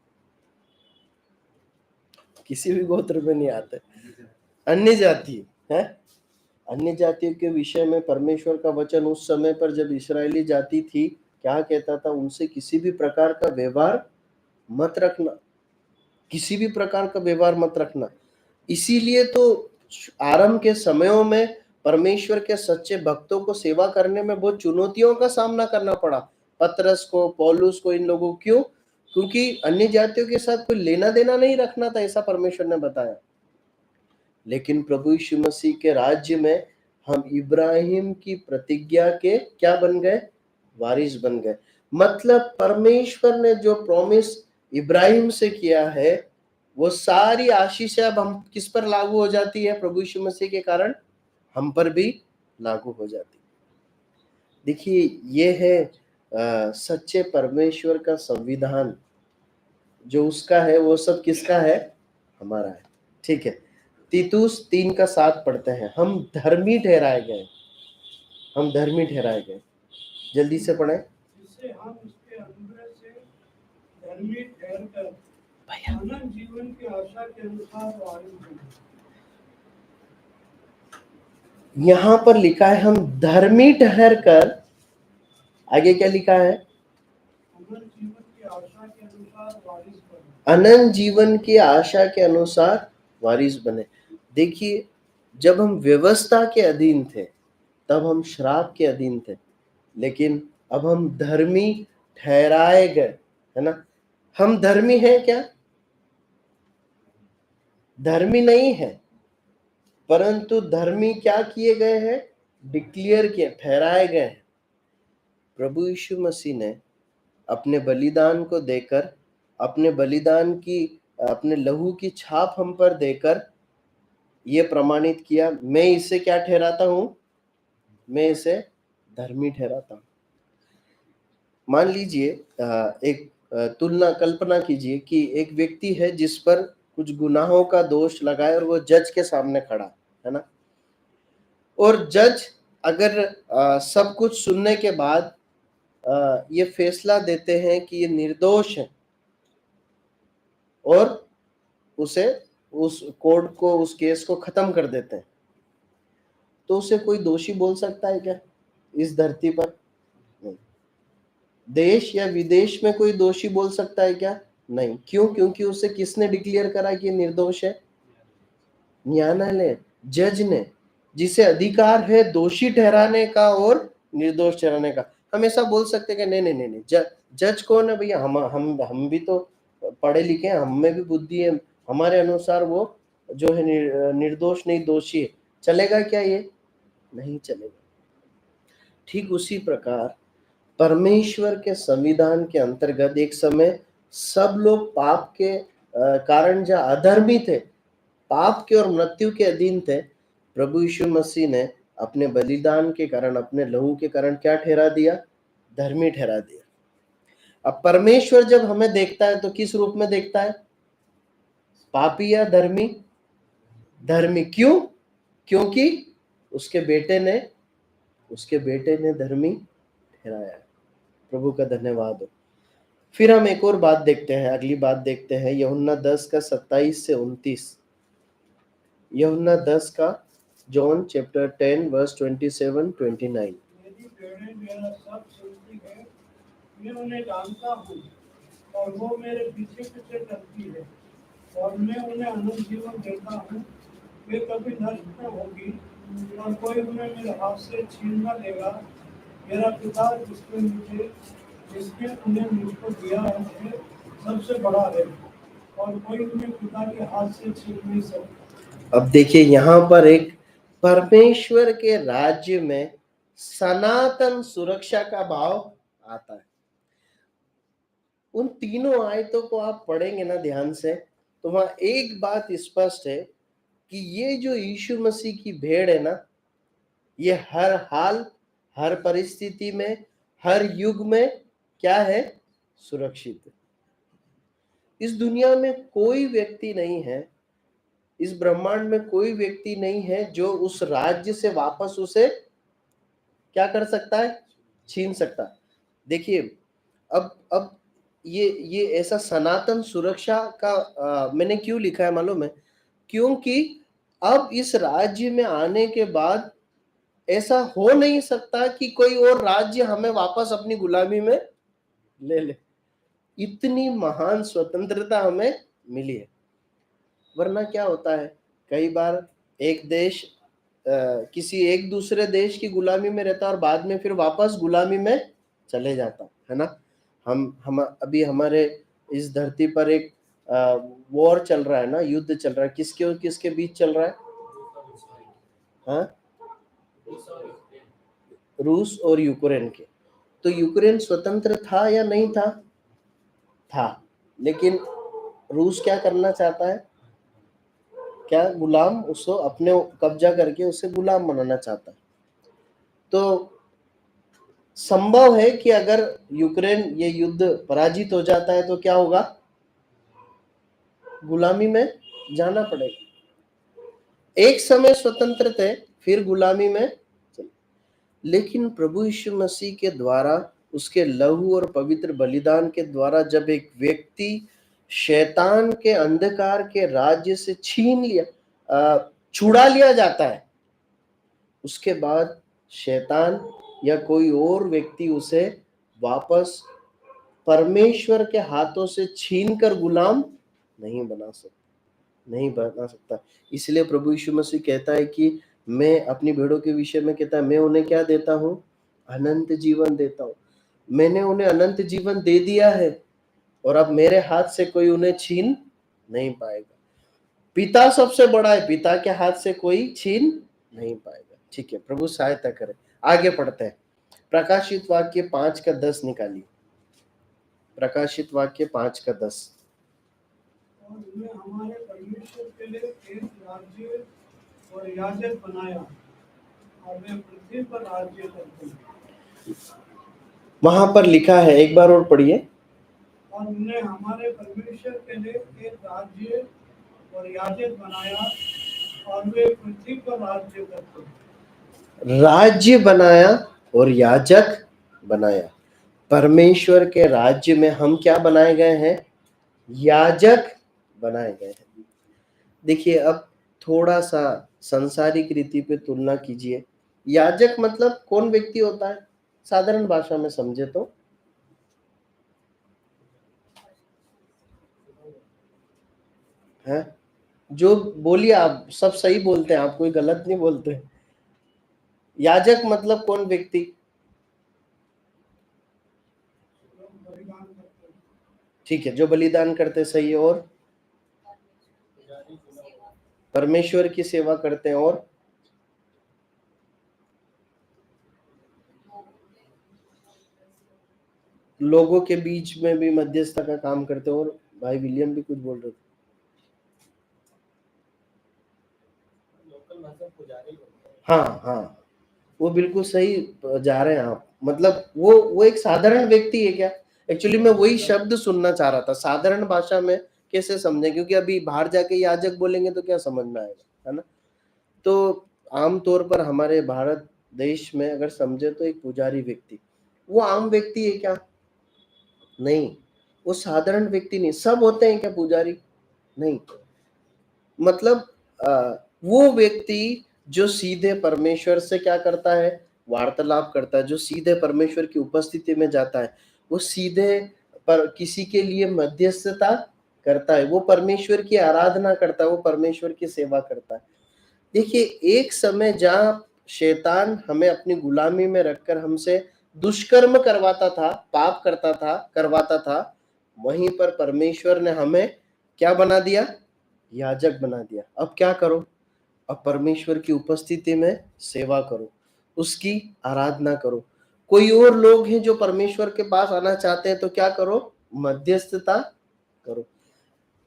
किसी भी गोत्र में नहीं आते। अन्य जाति है। अन्य जातियों के विषय में परमेश्वर का वचन उस समय पर जब इस्राएली जाति थी, क्या कहता था? उनसे किसी भी प्रकार का व्यवहार मत रखना, किसी भी प्रकार का व्यवहार मत रखना। इसीलिए तो आरंभ के समयों में परमेश्वर के सच्चे भक्तों को सेवा करने में बहुत चुनौतियों का सामना करना पड़ा। पतरस को, पौलुस को, इन लोगों को। क्यों? क्योंकि अन्य जातियों के साथ कोई लेना देना नहीं रखना था, ऐसा परमेश्वर ने बताया। लेकिन प्रभु यीशु मसीह के राज्य में हम इब्राहिम की प्रतिज्ञा के क्या बन गए? वारिस बन गए। मतलब परमेश्वर ने जो प्रॉमिस इब्राहिम से किया है वो सारी आशीष अब हम किस पर लागू हो जाती है? प्रभु यीशु मसीह के कारण हम पर भी लागू हो जाती है। देखिए ये है सच्चे परमेश्वर का संविधान। जो उसका है वो सब किसका है? हमारा है। ठीक है, तीतुस 3:7 पढ़ते हैं। हम धर्मी ठहराए गए, हम धर्मी ठहराए गए। जल्दी से पढ़ें। जिससे हम उसके अनुग्रह से धर्मी ठहरकर अनंत जीवन की आशा के अनुसार वारिस बने। यहां पर लिखा है हम धर्मी ठहर कर, आगे क्या लिखा है? अनंत जीवन की आशा के अनुसार वारिस बने। अनंत जीवन की आशा के अनुसार वारिस बने। देखिए जब हम व्यवस्था के अधीन थे तब हम श्राप के अधीन थे, लेकिन अब हम धर्मी ठहराए गए, है ना। हम धर्मी हैं क्या? धर्मी नहीं है, परंतु धर्मी क्या किए गए हैं? डिक्लेयर किए, ठहराए गए हैं। प्रभु यीशु मसीह ने अपने बलिदान को देकर, अपने बलिदान की, अपने लहू की छाप हम पर देकर यह प्रमाणित किया, मैं इसे क्या ठहराता हूं? मैं इसे धर्मी ठहराता हूँ। मान लीजिए एक तुलना कल्पना कीजिए कि एक व्यक्ति है जिस पर कुछ गुनाहों का दोष लगाए और वो जज के सामने खड़ा है ना, और जज अगर सब कुछ सुनने के बाद ये फैसला देते हैं कि ये निर्दोष है और उसे उस कोर्ट को उस केस को खत्म कर देते हैं, तो उसे कोई दोषी बोल सकता है क्या इस धरती पर? नहीं। देश या विदेश में कोई दोषी बोल सकता है क्या? नहीं। क्यों? क्योंकि उसे किसने डिक्लेयर करा कि निर्दोष है? न्यायालय, जज ने, जिसे अधिकार है दोषी ठहराने का और निर्दोष ठहराने का। हम ऐसा बोल सकते हैं कि नहीं नहीं नहीं, जज कौन है भैया? हम भी तो पढ़े लिखे हैं, हम में भी बुद्धि है, हमारे अनुसार वो जो है निर्दोष नहीं दोषी है। चलेगा क्या ये? नहीं चलेगा। ठीक उसी प्रकार परमेश्वर के संविधान के अंतर्गत एक समय सब लोग पाप के कारण जो अधर्मी थे, पाप के और मृत्यु के अधीन थे, प्रभु यीशु मसीह ने अपने बलिदान के कारण, अपने लहू के कारण क्या ठहरा दिया? धर्मी ठहरा दिया। अब परमेश्वर जब हमें देखता है तो किस रूप में देखता है? पापी या धर्मी? धर्मी। क्यों? क्योंकि उसके बेटे ने धर्मी ठहराया है। प्रभु का धन्यवाद हो। फिर हम एक और बात देखते हैं, अगली बात देखते हैं यूहन्ना 10 का 27 से 29। यूहन्ना 10 का जॉन चैप्टर 10 वर्स 27-29। मेरी भेड़ें मेरा सब सुनती है, मैं उन्हें जानता हूँ और वो मेरे पीछे पीछे चलती है और मैं उन्हें अनंत जीवन देता हूँ। वे कभी नष्ट न होगी और कोई उन्हें मेरे हाथ से छीन न लेगा। मेरा पिता जिसने उन्हें मुझको दिया है सबसे बड़ा है और कोई उन्हें पिता के हाथ से छीन नहीं सकता। अब देखिए यहाँ पर एक परमेश्वर के राज्य में सनातन सुरक्षा का भाव आता है। उन तीनों आयतों को आप पढ़ेंगे ना ध्यान से, तो वहां एक बात स्पष्ट है कि ये जो यीशु मसीह की भेड़ है ना, ये हर हाल, हर परिस्थिति में, हर युग में क्या है? सुरक्षित है। इस दुनिया में कोई व्यक्ति नहीं है, इस ब्रह्मांड में कोई व्यक्ति नहीं है जो उस राज्य से वापस उसे क्या कर सकता है? छीन सकता है। देखिए अब ये ऐसा सनातन सुरक्षा का मैंने क्यों लिखा है मालूम है? क्योंकि अब इस राज्य में आने के बाद ऐसा हो नहीं सकता कि कोई और राज्य हमें वापस अपनी गुलामी में ले ले। इतनी महान स्वतंत्रता हमें मिली है। वरना क्या होता है, कई बार एक देश किसी एक दूसरे देश की गुलामी में रहता और बाद में फिर वापस गुलामी में चले जाता है ना। हम अभी हमारे इस धरती पर एक वॉर चल रहा है ना, युद्ध चल रहा है। किसके और किसके बीच चल रहा है? हाँ, रूस और यूक्रेन के। तो यूक्रेन स्वतंत्र था या नहीं था? था। लेकिन रूस क्या करना चाहता है? क्या? गुलाम, उसको अपने कब्जा करके उसे गुलाम बनाना चाहता है। तो संभव है कि अगर यूक्रेन ये युद्ध पराजित हो जाता है तो क्या होगा? गुलामी में जाना पड़ेगा। एक समय स्वतंत्र थे, फिर गुलामी में चले। लेकिन प्रभु यीशु मसीह के द्वारा, उसके लहू और पवित्र बलिदान के द्वारा जब एक व्यक्ति शैतान के अंधकार के राज्य से छुड़ा लिया जाता है, उसके बाद शैतान या कोई और व्यक्ति उसे वापस परमेश्वर के हाथों से छीनकर गुलाम नहीं बना सकता। इसलिए प्रभु यीशु मसीह कहता है कि मैं अपनी भेड़ों के विषय में कहता है, मैं उन्हें क्या देता हूं? अनंत जीवन देता हूं। मैंने उन्हें अनंत जीवन दे दिया है और अब मेरे हाथ से कोई उन्हें छीन नहीं पाएगा। पिता सबसे बड़ा है, पिता के हाथ से कोई छीन नहीं पाएगा। ठीक है, प्रभु सहायता करे। आगे पढ़ते हैं। प्रकाशित वाक्य 5 का 10 निकालिए। प्रकाशित वाक्य 5 का 10। और उन्हें हमारे परमेश्वर के लिए एक राज्य और याजक बनाया और वे पृथ्वी पर राज्य करते हैं। वहां पर लिखा है, एक बार और पढ़िए। और उन्हें हमारे परमेश्वर के लिए एक राज्य और याजक बनाया और वे पृथ्वी पर राज्य करते हैं। राज्य बनाया और याजक बनाया। परमेश्वर के राज्य में हम क्या बनाए गए हैं? याजक बनाए गए हैं। देखिए, अब थोड़ा सा संसारिक रीति पे तुलना कीजिए। याजक मतलब कौन व्यक्ति होता है? साधारण भाषा में समझे तो है, जो बोलिए, आप सब सही बोलते हैं, आप कोई गलत नहीं बोलते। याजक मतलब कौन व्यक्ति? लोग बलिदान करते हैं। ठीक है, जो बलिदान करते, सही है। और परमेश्वर की सेवा करते हैं, और लोगों के बीच में भी मध्यस्थता का काम करते हैं। और भाई विलियम भी कुछ बोल रहे थे। लोकल भाषा पुजारी होता है। हाँ हाँ, वो बिल्कुल सही जा रहे हैं आप। मतलब वो एक साधारण व्यक्ति है क्या? एक्चुअली मैं वही शब्द सुनना चाह रहा था, साधारण भाषा में कैसे समझें, क्योंकि अभी बाहर जाके याजक बोलेंगे तो क्या समझ में आएगा, है ना? तो आमतौर पर हमारे भारत देश में अगर समझे तो एक पुजारी व्यक्ति, वो आम व्यक्ति है क्या? नहीं, वो साधारण व्यक्ति नहीं। सब होते हैं क्या पुजारी? नहीं। मतलब वो व्यक्ति जो सीधे परमेश्वर से क्या करता है? वार्तालाप करता है। जो सीधे परमेश्वर की उपस्थिति में जाता है, वो सीधे पर किसी के लिए मध्यस्थता करता है, वो परमेश्वर की आराधना करता है, वो परमेश्वर की सेवा करता है। देखिए, एक समय जहां शैतान हमें अपनी गुलामी में रखकर हमसे दुष्कर्म करवाता था, पाप करता था, करवाता था, वहीं पर परमेश्वर ने हमें क्या बना दिया? याजक बना दिया। अब क्या करो? अब परमेश्वर की उपस्थिति में सेवा करो, उसकी आराधना करो। कोई और लोग हैं जो परमेश्वर के पास आना चाहते हैं तो क्या करो? मध्यस्थता करो।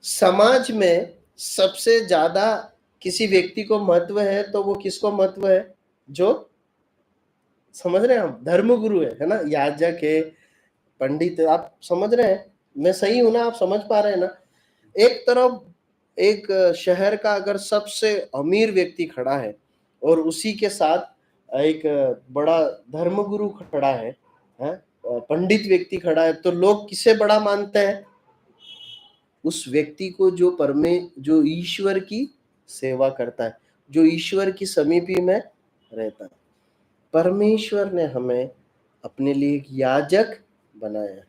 समाज में सबसे ज्यादा किसी व्यक्ति को महत्व है तो वो किसको महत्व है? जो, समझ रहे हैं हम, धर्मगुरु है ना, याजक है, पंडित है। आप समझ रहे हैं, मैं सही हूं ना? आप समझ पा रहे हैं ना? एक तरफ एक शहर का अगर सबसे अमीर व्यक्ति खड़ा है और उसी के साथ एक बड़ा धर्मगुरु खड़ा है, पंडित व्यक्ति खड़ा है, तो लोग किसे बड़ा मानते हैं? उस व्यक्ति को जो ईश्वर की सेवा करता है, जो ईश्वर की समीपी में रहता है। परमेश्वर ने हमें अपने लिए एक याजक बनाया है।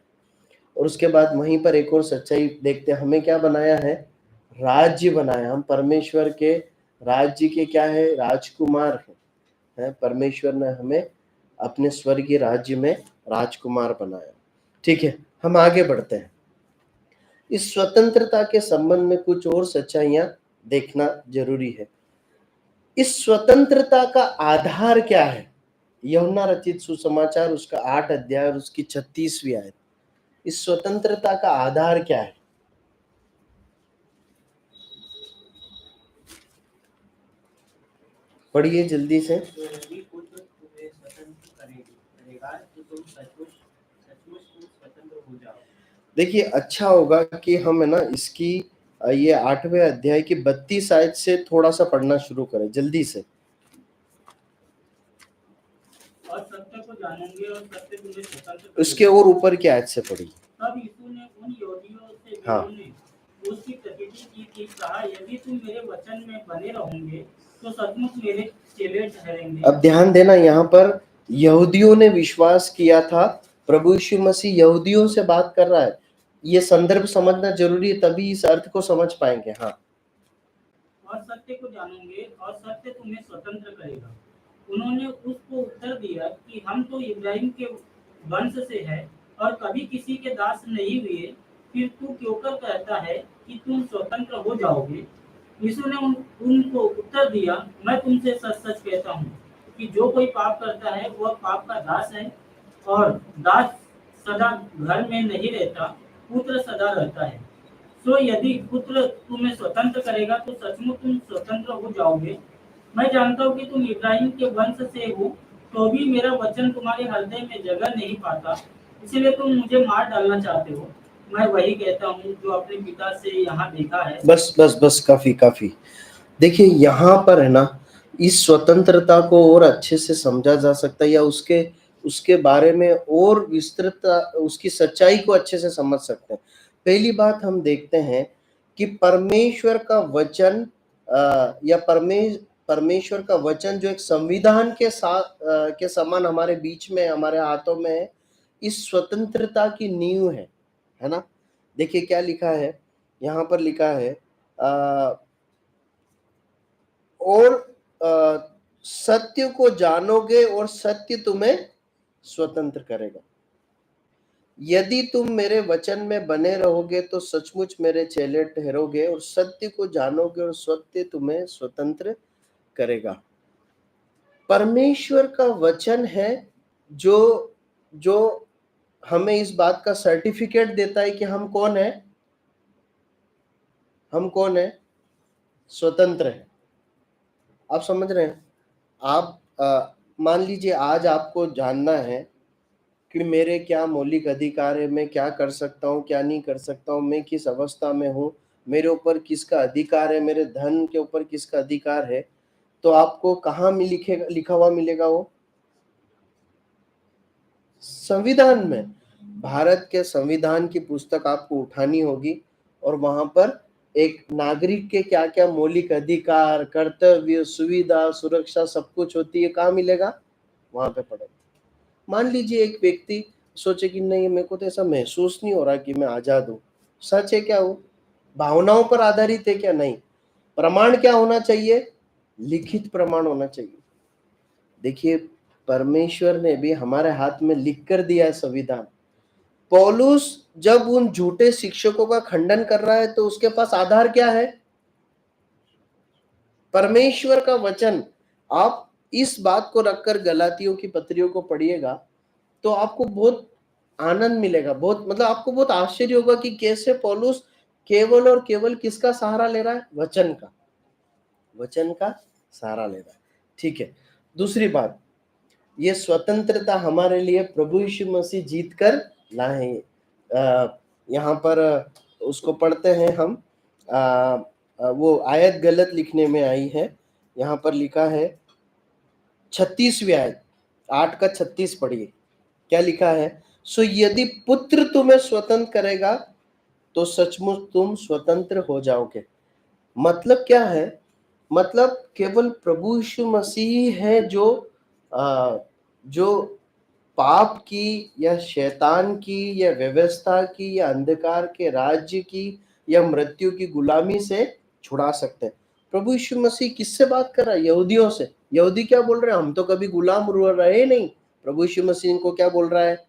और उसके बाद वहीं पर एक और सच्चाई देखते हैं, हमें क्या बनाया है? राज्य बनाया। हम परमेश्वर के राज्य के क्या है? राजकुमार हैं। परमेश्वर ने हमें अपने स्वर्गीय राज्य में राजकुमार बनाया। ठीक है, हम आगे बढ़ते हैं। इस स्वतंत्रता के संबंध में कुछ और सच्चाइयां देखना जरूरी है। इस स्वतंत्रता का आधार क्या है? यूहन्ना रचित सुसमाचार उसका 8 अध्याय और उसकी 36वीं आयत। इस स्वतंत्रता का आधार क्या है? पढ़िए जल्दी से। तो यदि पुत्र तुम्हें स्वतंत्र करेगा तो तुम सचमुच तुम स्वतंत्र हो जाओ। देखिए, अच्छा होगा कि हम, है ना, इसकी ये 8वें अध्याय की 32 आयत से थोड़ा सा पढ़ना शुरू करें जल्दी से। और सत्य को जानेंगे और सत्य तुम्हें स्वतंत्र उसके और ऊपर की आयत से पढ़ी। तब यीशु ने उन यहूदियों से हाँ। जिन्होंने उसकी प्रतिज्ञा की थी कहा, यदि तुम मेरे वचन में बने रहोगे तो सचमुच मेरे चेले ठहरेंगे। अब ध्यान देना, यहाँ पर यहूदियों ने विश्वास किया था। प्रभु यीशु मसीह यहूदियों से बात कर रहा है। ये संदर्भ समझना जरूरी है, तभी इस अर्थ को समझ पाएंगे। हाँ। और सत्य को जानोगे और सत्य तुम्हें स्वतंत्र करेगा। उन्होंने उसको उत्तर दिया कि हम तो इब्राहिम के वंश से हैं और कभी किसी के दास नहीं हुए, फिर तू क्यों कर कहता है कि तुम स्वतंत्र हो जाओगे? यीशु ने उनको उत्तर दिया, मैं तुमसे सच सच कहता हूँ कि जो कोई पाप करता है वह पाप का दास है, और दास सदा घर में नहीं रहता, पुत्र सदा रहता है। तो यदि पुत्र तुम्हें स्वतंत्र करेगा तो सचमुच तुम स्वतंत्र हो जाओगे। मैं जानता हूँ कि तुम इब्राहिम के वंश से हो तो भी मेरा वचन तुम्हारे हृदय में जगह नहीं पाता, इसलिए तुम मुझे मार डालना चाहते हो। मैं वही कहता हूँ जो अपने पिता से यहाँ देखा है। बस बस बस, काफी काफी। देखिए यहाँ पर है ना, इस स्वतंत्रता को और अच्छे से समझा जा सकता है, या उसके उसके बारे में और विस्तृत उसकी सच्चाई को अच्छे से समझ सकते हैं। पहली बात हम देखते हैं कि परमेश्वर का वचन या परमेश्वर का वचन जो एक संविधान के साथ के समान हमारे बीच में, हमारे हाथों में है, इस स्वतंत्रता की नींव है ना। देखिए क्या लिखा है यहाँ पर, लिखा है और सत्य को जानोगे और सत्य तुम्हें स्वतंत्र करेगा। यदि तुम मेरे वचन में बने रहोगे तो सचमुच मेरे चेले ठहरोगे और सत्य को जानोगे और सत्य तुम्हें स्वतंत्र करेगा। परमेश्वर का वचन है जो जो हमें इस बात का सर्टिफिकेट देता है कि हम कौन है, हम कौन है, स्वतंत्र है। आप समझ रहे हैं? आप मान लीजिए आज आपको जानना है कि मेरे क्या मौलिक अधिकार है, मैं क्या कर सकता हूँ, क्या नहीं कर सकता हूँ, मैं किस अवस्था में हूँ, मेरे ऊपर किसका अधिकार है, मेरे धन के ऊपर किसका अधिकार है। तो आपको कहाँ में लिखा हुआ मिलेगा? वो संविधान में। भारत के संविधान की पुस्तक आपको उठानी होगी और वहां पर एक नागरिक के क्या क्या मौलिक अधिकार, कर्तव्य, सुविधा, सुरक्षा सब कुछ होती है। कहाँ मिलेगा? वहां पे पढ़ेगा। मान लीजिए एक व्यक्ति सोचे कि नहीं, मेरे को तो ऐसा महसूस नहीं हो रहा कि मैं आजाद हूँ। सच है क्या? वो भावनाओं पर आधारित है क्या? नहीं। प्रमाण क्या होना चाहिए? लिखित प्रमाण होना चाहिए। देखिए परमेश्वर ने भी हमारे हाथ में लिख कर दिया है संविधान। पौलुस जब उन झूठे शिक्षकों का खंडन कर रहा है तो उसके पास आधार क्या है? परमेश्वर का वचन। आप इस बात को रखकर गलातियों की पत्रियों को पढ़िएगा तो आपको बहुत आनंद मिलेगा, बहुत मतलब आपको बहुत आश्चर्य होगा कि कैसे पौलुस केवल और केवल किसका सहारा ले रहा है? वचन का, वचन का सहारा ले रहा है। ठीक है। दूसरी बात, ये स्वतंत्रता हमारे लिए प्रभु यीशु मसीह जीत कर लाए। यहाँ पर उसको पढ़ते हैं हम। वो आयत गलत लिखने में आई है। यहाँ पर लिखा है 36वीं आयत, 8 का 36 पढ़िए। क्या लिखा है? सो यदि पुत्र तुम्हें स्वतंत्र करेगा तो सचमुच तुम स्वतंत्र हो जाओगे। मतलब क्या है? मतलब केवल प्रभु यीशु मसीह है जो पाप की या शैतान की या व्यवस्था की या अंधकार के राज्य की या मृत्यु की गुलामी से छुड़ा सकते हैं। प्रभु यीशु मसीह किससे बात कर रहा है? यहूदियों से। यहूदी क्या बोल रहे हैं? हम तो कभी गुलाम रहे नहीं। प्रभु यीशु मसीह इनको क्या बोल रहा है?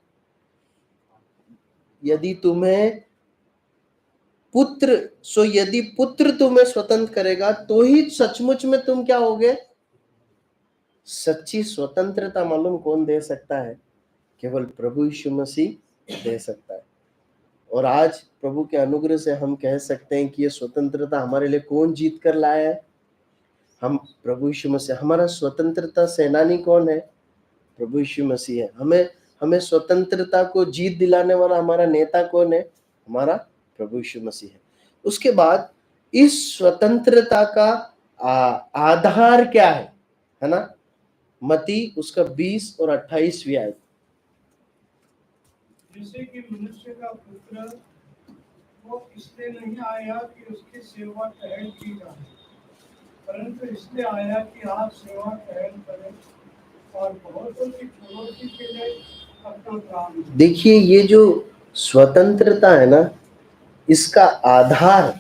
यदि तुम्हें पुत्र, सो यदि पुत्र तुम्हें स्वतंत्र करेगा तो ही सचमुच में तुम क्या होगे? सच्ची स्वतंत्रता मालूम कौन दे सकता है? केवल प्रभु यीशु मसीह दे सकता है। और आज प्रभु के अनुग्रह से हम कह सकते हैं कि ये स्वतंत्रता हमारे लिए कौन जीत कर लाया है? हम, प्रभु यीशु मसीह। हमारा स्वतंत्रता सेनानी कौन है? प्रभु यीशु मसीह है। हमें स्वतंत्रता को जीत दिलाने वाला हमारा नेता कौन है? हमारा प्रभु यीशु मसीह है। उसके बाद इस स्वतंत्रता का आधार क्या है ना? मती उसका 20 और 28वीं आयत। जैसे कि मनुष्य का पुत्र वो इसलिए नहीं आया कि उसकी सेवा टहल की जाए, परंतु इसलिए आया कि आप सेवा टहल करें और बहुतों की चुनौती के लिए अपना प्राण दें। देखिए ये जो स्वतंत्रता है ना, इसका आधार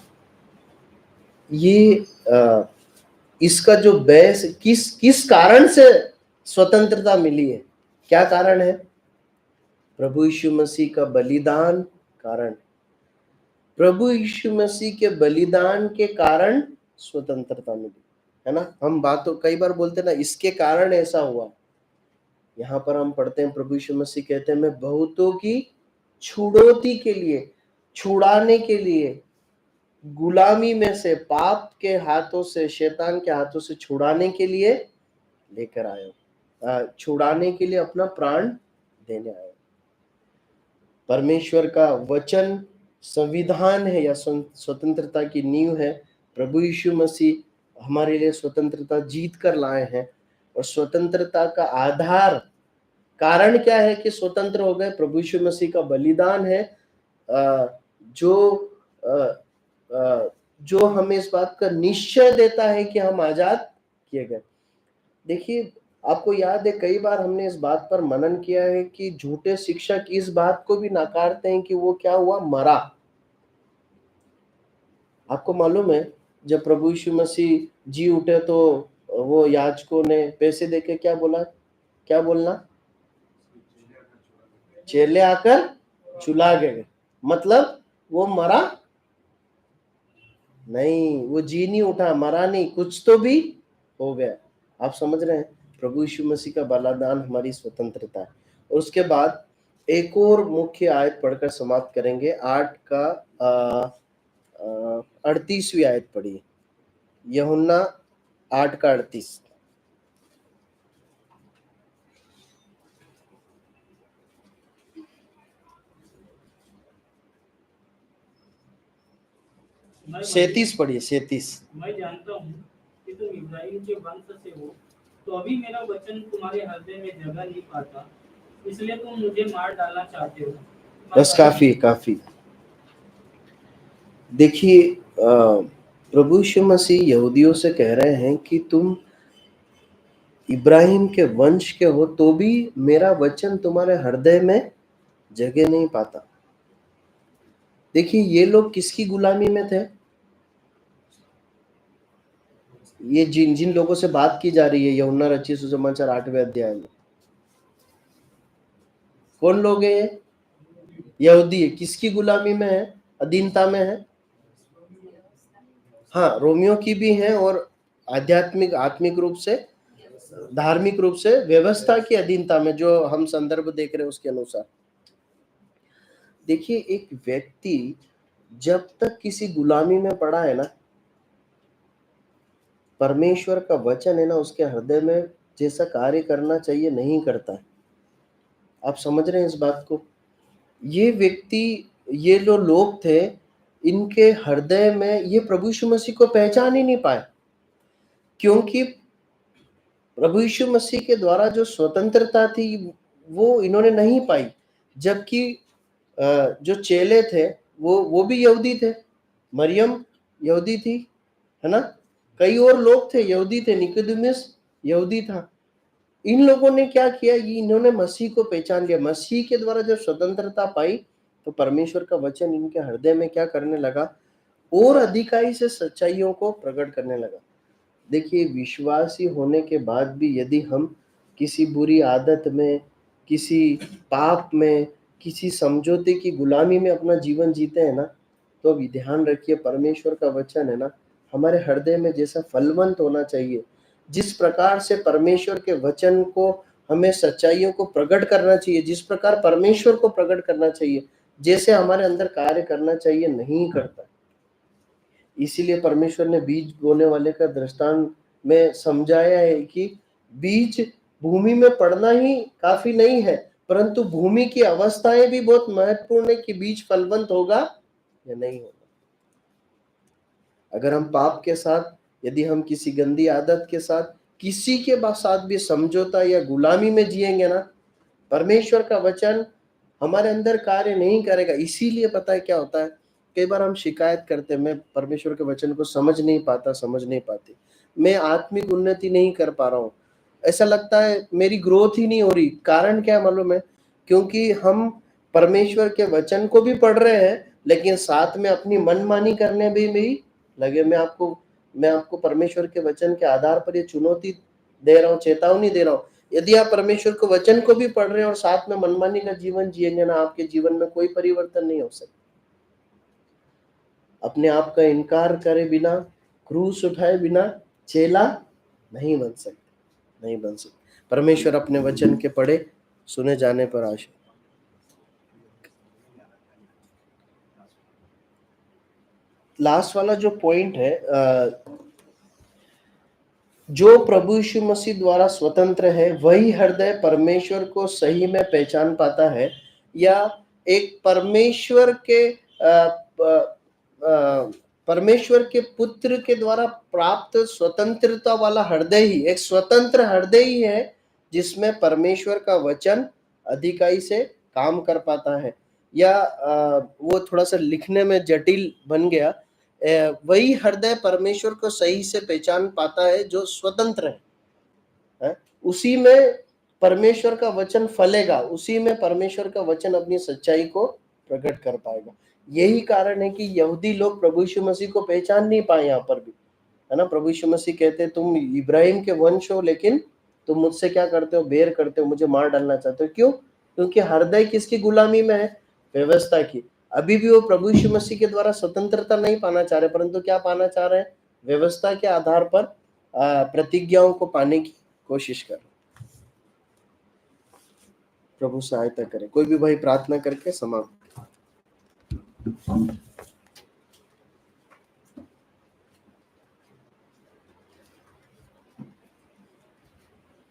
ये इसका जो बेस किस कारण से स्वतंत्रता मिली है? क्या कारण है? प्रभु यीशु मसीह का बलिदान कारण। प्रभु यीशु मसीह के बलिदान के कारण स्वतंत्रता मिली, है ना। हम बातों कई बार बोलते ना, इसके कारण ऐसा हुआ। यहाँ पर हम पढ़ते हैं प्रभु यीशु मसीह कहते हैं मैं बहुतों की छुड़ौती के लिए, छुड़ाने के लिए, गुलामी में से, पाप के हाथों से, शैतान के हाथों से छुड़ाने के लिए लेकर आया हूं, छुड़ाने के लिए अपना प्राण देने आए। परमेश्वर का वचन संविधान है या स्वतंत्रता की नींव है। प्रभु यीशु मसीह हमारे लिए स्वतंत्रता जीत कर लाए हैं, और स्वतंत्रता का आधार कारण क्या है कि स्वतंत्र हो गए? प्रभु यीशु मसीह का बलिदान है, जो हमें इस बात का निश्चय देता है कि हम आजाद किए गए। देखिए, आपको याद है कई बार हमने इस बात पर मनन किया है कि झूठे शिक्षक इस बात को भी नकारते हैं कि वो क्या हुआ, मरा। आपको मालूम है जब प्रभु यीशु मसीह जी उठे तो वो याजकों ने पैसे देके क्या बोला, क्या बोलना, चेले आकर चुला गए। मतलब वो मरा नहीं, वो जी नहीं उठा, मरा नहीं, कुछ तो भी हो गया। आप समझ रहे हैं? प्रभु यीशु मसीह का बलिदान हमारी स्वतंत्रता है। और उसके बाद एक और मुख्य आयत पढ़कर समाप्त करेंगे। 8 का 38वीं आयत पढ़िए, यूहन्ना 8 का 38। मैं 37 पढ़िए, 37। मैं जानता हूँ कि तुम इब्राहिम के वंश से हो, तो अभी मेरा वचन तुम्हारे हृदय में जगह नहीं पाता, इसलिए तुम मुझे मार डालना चाहते हो। बस काफी काफी। देखिए, प्रभु यीशु मसीह यहूदियों से कह रहे हैं कि तुम इब्राहिम के वंश के हो तो भी मेरा वचन तुम्हारे हृदय में जगह नहीं पाता। देखिए, ये लोग किसकी गुलामी में थे? ये जिन जिन लोगों से बात की जा रही है यूहन्ना रचित सुसमाचार 8वें अध्याय में, कौन लोग है ये? यहूदी है। किसकी गुलामी में है? अधीनता में है। हाँ, रोमियो की भी है, और आत्मिक रूप से, धार्मिक रूप से व्यवस्था की अधीनता में, जो हम संदर्भ देख रहे हैं उसके अनुसार। देखिए, एक व्यक्ति जब तक किसी गुलामी में पड़ा है ना, परमेश्वर का वचन है ना उसके हृदय में जैसा कार्य करना चाहिए नहीं करता है। आप समझ रहे हैं इस बात को? ये व्यक्ति, ये जो लोग थे, इनके हृदय में ये प्रभु यीशु मसीह को पहचान ही नहीं पाए, क्योंकि प्रभु यीशु मसीह के द्वारा जो स्वतंत्रता थी वो इन्होंने नहीं पाई। जबकि जो चेले थे वो भी यहूदी थे। मरियम यहूदी थी, है ना? कई और लोग थे यहूदी थे, निकोदेमुस यहूदी था। इन लोगों ने क्या किया, ये इन्होंने मसीह को पहचान लिया। मसीह के द्वारा जब स्वतंत्रता पाई तो परमेश्वर का वचन इनके हृदय में क्या करने लगा, और अधिकाई से सच्चाइयों को प्रकट करने लगा। देखिए, विश्वासी होने के बाद भी यदि हम किसी बुरी आदत में, किसी पाप में, किसी समझौते की गुलामी में अपना जीवन जीते हैं ना, तो अभी ध्यान रखिए, परमेश्वर का वचन है ना हमारे हृदय में जैसा फलवंत होना चाहिए, जिस प्रकार से परमेश्वर के वचन को हमें सच्चाइयों को प्रकट करना चाहिए, जिस प्रकार परमेश्वर को प्रकट करना चाहिए, जैसे हमारे अंदर कार्य करना चाहिए, नहीं करता। इसीलिए परमेश्वर ने बीज बोने वाले का दृष्टांत में समझाया है कि बीज भूमि में पड़ना ही काफी नहीं है, परंतु भूमि की अवस्थाएं भी बहुत महत्वपूर्ण है कि बीज फलवंत होगा या नहीं होगा। अगर हम पाप के साथ, यदि हम किसी गंदी आदत के साथ, किसी के साथ भी समझौता या गुलामी में जिएंगे ना, परमेश्वर का वचन हमारे अंदर कार्य नहीं करेगा। इसीलिए पता है क्या होता है, कई बार हम शिकायत करते हैं, मैं परमेश्वर के वचन को समझ नहीं पाती, मैं आत्मिक उन्नति नहीं कर पा रहा हूँ, ऐसा लगता है मेरी ग्रोथ ही नहीं हो रही। कारण क्या है मालूम है? क्योंकि हम परमेश्वर के वचन को भी पढ़ रहे हैं, लेकिन साथ में अपनी मनमानी करने भी लगे। मैं आपको परमेश्वर के वचन के आधार पर ये चुनौती दे रहा हूँ, चेतावनी दे रहा हूँ। यदि आप परमेश्वर के वचन को भी पढ़ रहे हैं और साथ में मनमानी का जीवन जिएंगे ना, आपके जीवन में कोई परिवर्तन नहीं हो सकता। अपने आप का इनकार करे बिना, क्रूस उठाए बिना चेला नहीं बन सकते। परमेश्वर अपने वचन के पढ़े सुने जाने पर आशा। लास्ट वाला जो पॉइंट है, जो प्रभु यीशु मसीह द्वारा स्वतंत्र है वही हृदय परमेश्वर को सही में पहचान पाता है, या एक परमेश्वर के पुत्र के द्वारा प्राप्त स्वतंत्रता वाला हृदय ही एक स्वतंत्र हृदय ही है जिसमें परमेश्वर का वचन अधिकाई से काम कर पाता है। या वो थोड़ा सा लिखने में जटिल बन गया। वही हृदय परमेश्वर को सही से पहचान पाता है जो स्वतंत्र है। उसी में परमेश्वर का वचन फलेगा, उसी में परमेश्वर का वचन अपनी सच्चाई को प्रकट कर पाएगा। यही कारण है कि यहूदी लोग प्रभु यीशु मसीह को पहचान नहीं पाए यहाँ पर भी, है ना। प्रभु यीशु मसीह कहते हैं तुम इब्राहिम के वंश हो, लेकिन तुम मुझसे क्या करते हो, बैर करते हो, मुझे मार डालना चाहते हो। क्यों? क्योंकि हृदय किसकी गुलामी में है? व्यवस्था की। अभी भी वो प्रभु यीशु मसीह के द्वारा स्वतंत्रता नहीं पाना चाह रहे, परंतु क्या पाना चाह रहे हैं? व्यवस्था के आधार पर प्रतिज्ञाओं को पाने की कोशिश कर। प्रभु सहायता करे। कोई भी भाई प्रार्थना करके समाप्त।